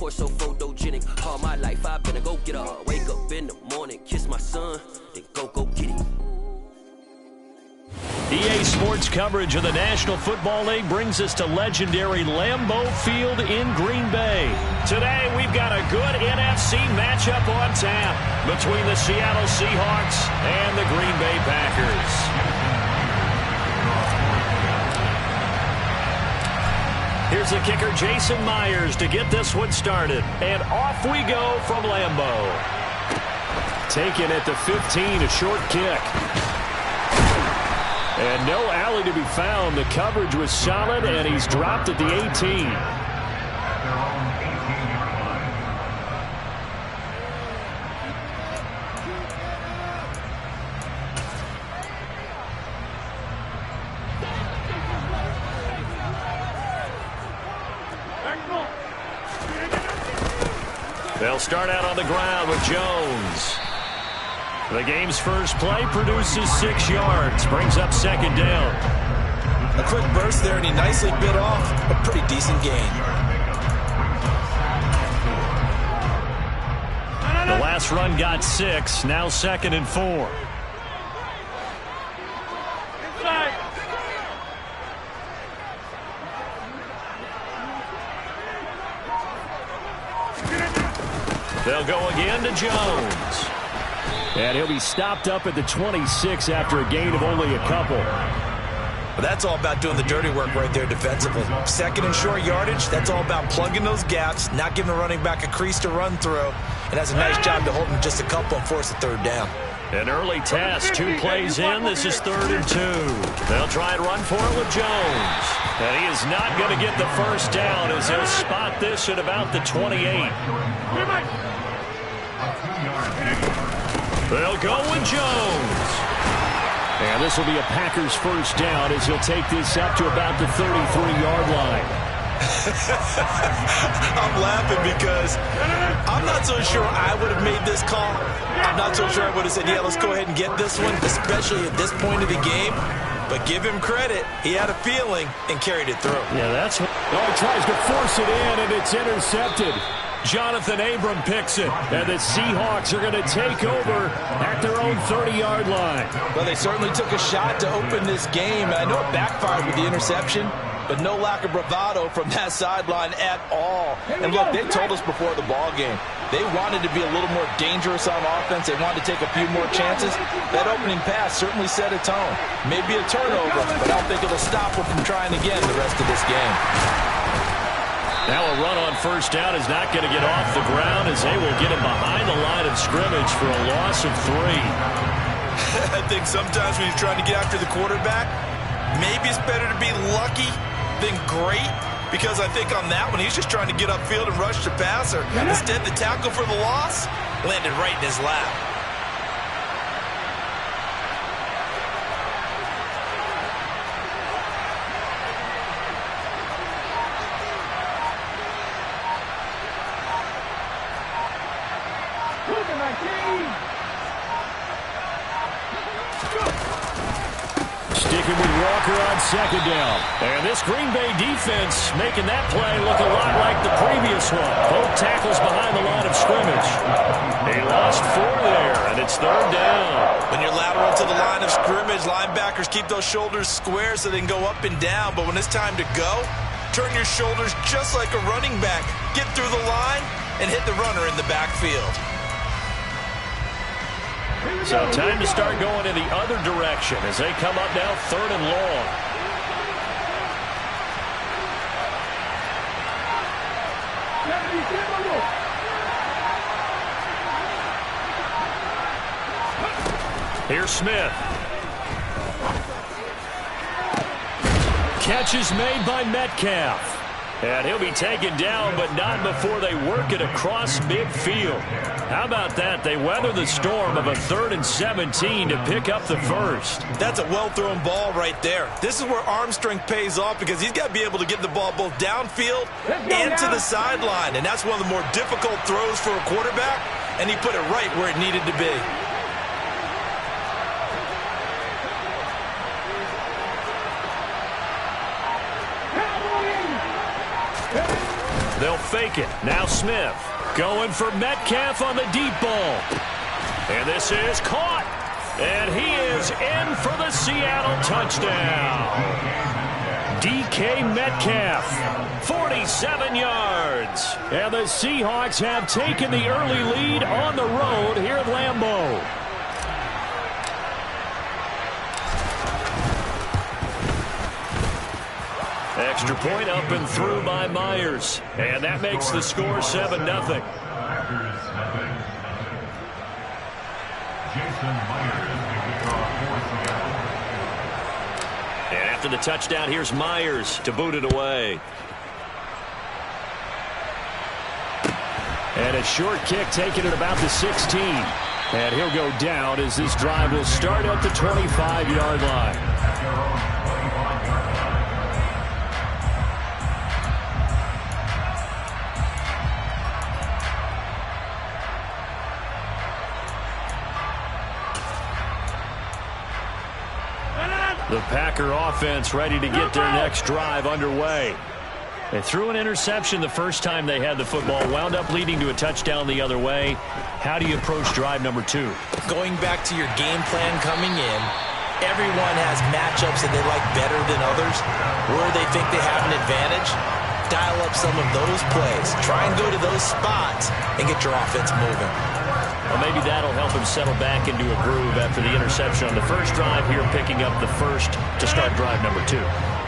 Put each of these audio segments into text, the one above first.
Porsche so photogenic. All my life I've been a go-getter. Wake up in the morning, kiss my son, then go get it. EA Sports coverage of the National Football League brings us to legendary Lambeau Field in Green Bay. Today, we've got a good NFC matchup on tap between the Seattle Seahawks and the Green Bay Packers. Here's the kicker, Jason Myers, to get this one started. And off we go from Lambeau. Taken at the 15, a short kick. And no alley to be found. The coverage was solid, and he's dropped at the 18. They'll start out on the ground with Jones. The game's first play produces 6 yards, brings up second down. A quick burst there, and he nicely bit off a pretty decent gain. The last run got 6, now 2nd and 4. They'll go again to Jones. And he'll be stopped up at the 26 after a gain of only a couple. Well, that's all about doing the dirty work right there defensively. Second and short yardage, that's all about plugging those gaps, not giving the running back a crease to run through, and has a nice job to hold him just a couple and force a third down. An early test, 2 plays in. This is 3rd and 2. They'll try and run for it with Jones. And he is not going to get the first down as he'll spot this at about the 28. They'll go with Jones. And this will be a Packers first down as he'll take this up to about the 33-yard line. I'm laughing because I'm not so sure I would have made this call. I'm not so sure I would have said, yeah, let's go ahead and get this one, especially at this point of the game. But give him credit. He had a feeling and carried it through. Yeah, that's what... Oh, he tries to force it in, and it's intercepted. Jonathan Abram picks it, and the Seahawks are going to take over at their own 30-yard line. Well, they certainly took a shot to open this game, and I know it backfired with the interception, but no lack of bravado from that sideline at all. And look, they told us before the ball game, they wanted to be a little more dangerous on offense. They wanted to take a few more chances. That opening pass certainly set a tone. Maybe a turnover, but I don't think it'll stop them from trying again the rest of this game. Now a run on first down is not going to get off the ground as they will get him behind the line of scrimmage for a loss of 3. I think sometimes when you're trying to get after the quarterback, maybe it's better to be lucky than great, because I think on that one he's just trying to get upfield and rush the passer. Instead, the tackle for the loss landed right in his lap. Sticking with Walker on second down. And this Green Bay defense making that play look a lot like the previous one. Both tackles behind the line of scrimmage. He lost 4 there, and it's 3rd down. When you're lateral to the line of scrimmage, linebackers keep those shoulders square so they can go up and down. But when it's time to go, turn your shoulders just like a running back. Get through the line and hit the runner in the backfield. So time to start going in the other direction as they come up now 3rd and long. Here's Smith. Catch is made by Metcalf. And he'll be taken down, but not before they work it across midfield. How about that? They weather the storm of a 3rd and 17 to pick up the first. That's a well-thrown ball right there. This is where arm strength pays off, because he's got to be able to get the ball both downfield and to the sideline. And that's one of the more difficult throws for a quarterback, and he put it right where it needed to be. They'll fake it. Now Smith going for Metcalf on the deep ball. And this is caught. And he is in for the Seattle touchdown. DK Metcalf, 47 yards. And the Seahawks have taken the early lead on the road here at Lambeau. Extra point up and through by Myers. And that makes the score 7-0. And after the touchdown, here's Myers to boot it away. And a short kick taken at about the 16. And he'll go down as this drive will start at the 25-yard line. The Packer offense ready to get their next drive underway. They threw an interception the first time they had the football, wound up leading to a touchdown the other way. How do you approach drive number 2? Going back to your game plan coming in, everyone has matchups that they like better than others, where they think they have an advantage. Dial up some of those plays. Try and go to those spots and get your offense moving. Well, maybe that'll help him settle back into a groove after the interception on the first drive here, picking up the first to start drive number 2.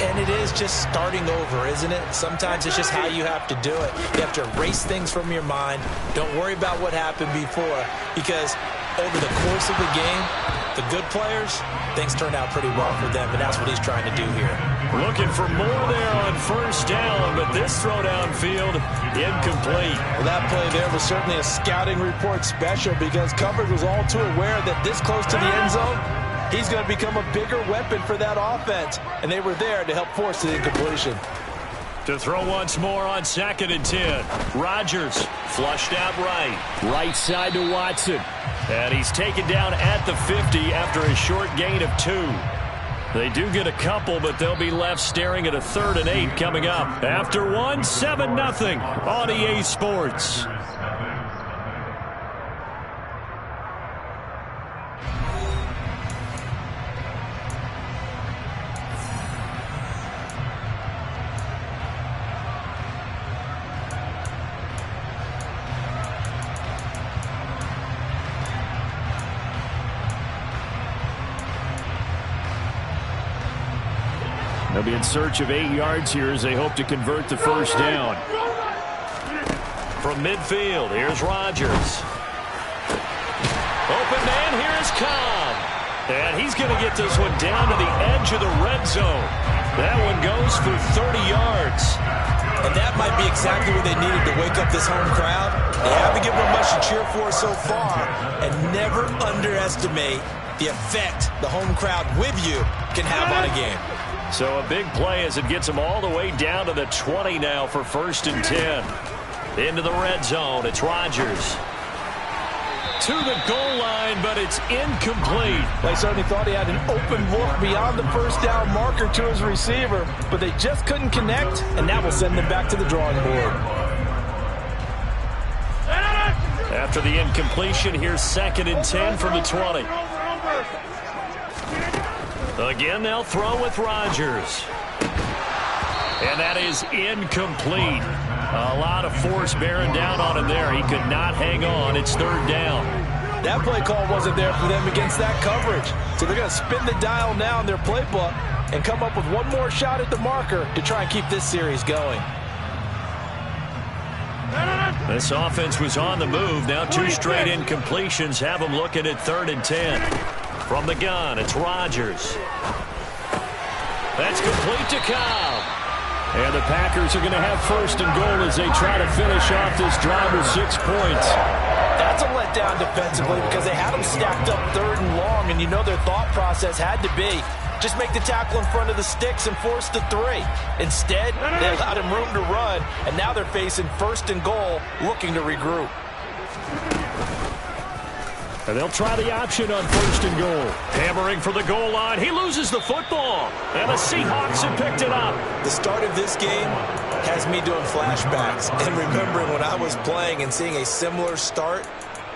And it is just starting over, isn't it? Sometimes it's just how you have to do it. You have to erase things from your mind. Don't worry about what happened before, because over the course of the game, the good players, things turned out pretty well for them, and that's what he's trying to do here. Looking for more there on first down, but this throw downfield incomplete. Well, that play there was certainly a scouting report special, because coverage was all too aware that this close to the end zone, he's going to become a bigger weapon for that offense, and they were there to help force the incompletion. To throw once more on 2nd and 10. Rodgers flushed out right side to Watson. And he's taken down at the 50 after a short gain of 2. They do get a couple, but they'll be left staring at a 3rd and 8 coming up. After 1, 7-0 on EA Sports. They'll be in search of 8 yards here as they hope to convert the first down. From midfield, here's Rodgers. Open man, here is Cobb. And he's going to get this one down to the edge of the red zone. That one goes for 30 yards. And that might be exactly what they needed to wake up this home crowd. They haven't given them much to cheer for so far. And never underestimate the effect the home crowd with you can have on a game. So a big play as it gets them all the way down to the 20 now for 1st and 10. Into the red zone, it's Rodgers. To the goal line, but it's incomplete. They certainly thought he had an open look beyond the first down marker to his receiver, but they just couldn't connect, and that will send them back to the drawing board. After the incompletion, here's 2nd and 10 from the 20. Again, they'll throw with Rodgers. And that is incomplete. A lot of force bearing down on him there. He could not hang on. It's 3rd down. That play call wasn't there for them against that coverage. So they're going to spin the dial now in their playbook and come up with one more shot at the marker to try and keep this series going. This offense was on the move. Now 2 straight incompletions have them looking at 3rd and 10. From the gun, it's Rodgers. That's complete to Cobb. And the Packers are going to have 1st and goal as they try to finish off this drive with 6 points. That's a letdown defensively because they had them stacked up 3rd and long, and you know their thought process had to be just make the tackle in front of the sticks and force the 3. Instead, they allowed him room to run, and now they're facing 1st and goal, looking to regroup. And they'll try the option on 1st and goal. Hammering for the goal line. He loses the football. And the Seahawks have picked it up. The start of this game has me doing flashbacks and remembering when I was playing and seeing a similar start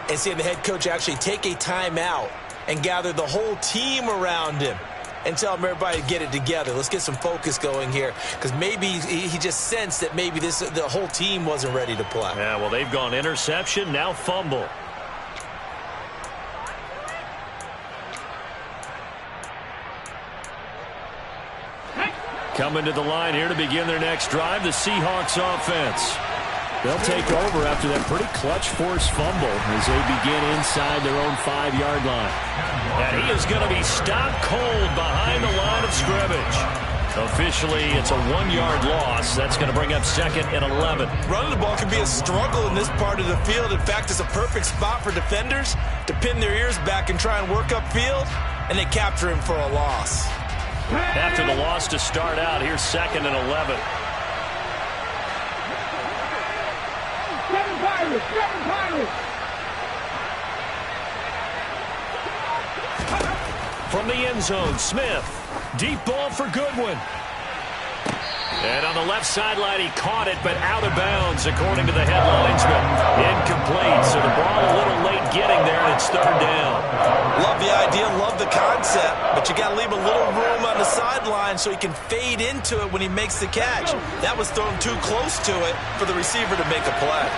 and seeing the head coach actually take a timeout and gather the whole team around him and tell him everybody to get it together. Let's get some focus going here, because maybe he just sensed that maybe the whole team wasn't ready to play. Yeah, well, they've gone interception, now fumble. Coming to the line here to begin their next drive, the Seahawks offense. They'll take over after that pretty clutch forced fumble as they begin inside their own 5-yard line. And he is going to be stopped cold behind the line of scrimmage. Officially, it's a 1-yard loss. That's going to bring up 2nd and 11. Running the ball can be a struggle in this part of the field. In fact, it's a perfect spot for defenders to pin their ears back and try and work upfield, and they capture him for a loss. After the loss to start out, here's 2nd and 11. From the end zone, Smith. Deep ball for Goodwin. And on the left sideline, he caught it, but out of bounds, according to the head linesman. Incomplete, so the ball a little late getting there, and it's 3rd down. Love the idea, love the concept, but you got to leave a little room on the sideline so he can fade into it when he makes the catch. That was thrown too close to it for the receiver to make a play.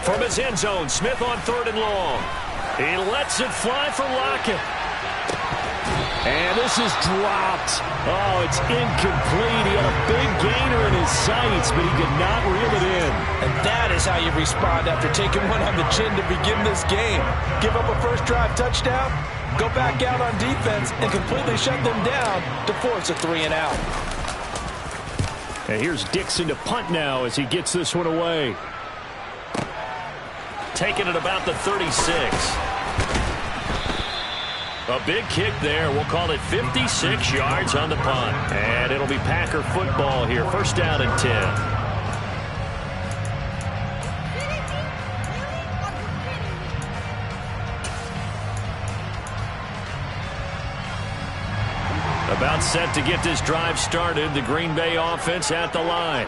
From his end zone, Smith on 3rd and long. He lets it fly for Lockett. And this is dropped. Oh, it's incomplete. He had a big gainer in his sights, but he could not reel it in. And that is how you respond after taking one on the chin to begin this game. Give up a first drive touchdown, go back out on defense, and completely shut them down to force a 3-and-out. And here's Dixon to punt now as he gets this one away. Taking it about the 36. A big kick there. We'll call it 56 yards on the punt. And it'll be Packer football here. 1st down and 10. About set to get this drive started. The Green Bay offense at the line.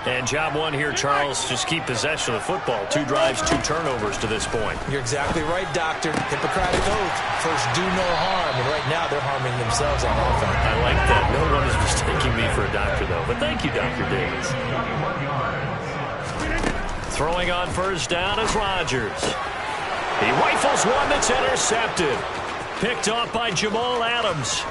And job one here, Charles, just keep possession of the football. 2 drives, 2 turnovers to this point. You're exactly right, Doctor. Hippocratic oath. First, do no harm. And right now, they're harming themselves on offense. I like that. No one is mistaking me for a doctor, though. But thank you, Dr. Davis. Throwing on 1st down is Rodgers. He rifles one that's intercepted. Picked off by Jamal Adams.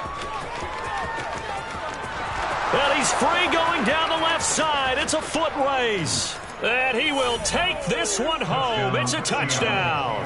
And he's free going down the left side. It's a foot race. And he will take this one home. It's a touchdown.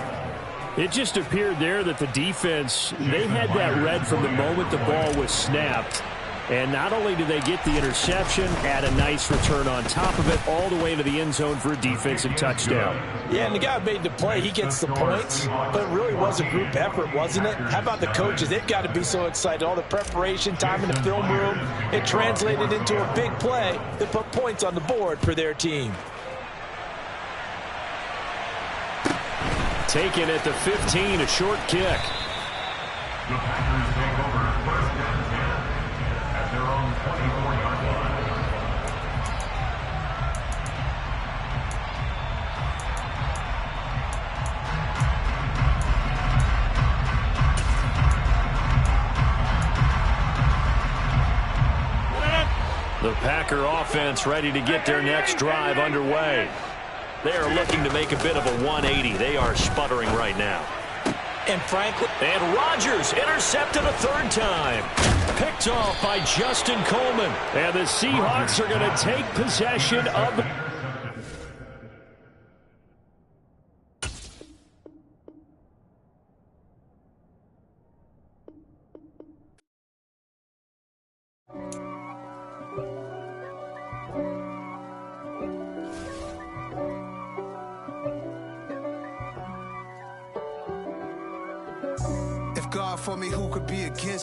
It just appeared there that the defense, they had that read from the moment the ball was snapped. And not only did they get the interception, add a nice return on top of it, all the way to the end zone for a defensive touchdown. Yeah, and the guy made the play. He gets the points, but it really was a group effort, wasn't it? How about the coaches? They've got to be so excited. All the preparation, time in the film room, it translated into a big play that put points on the board for their team. Taken at the 15, a short kick. The Packers take over 1st and 10 at their own 24-yard line. The Packer offense ready to get their next drive underway. They are looking to make a bit of a 180. They are sputtering right now. And frankly, and Rodgers intercepted a 3rd time. Picked off by Justin Coleman. And the Seahawks are going to take possession of the... God for me, who could be against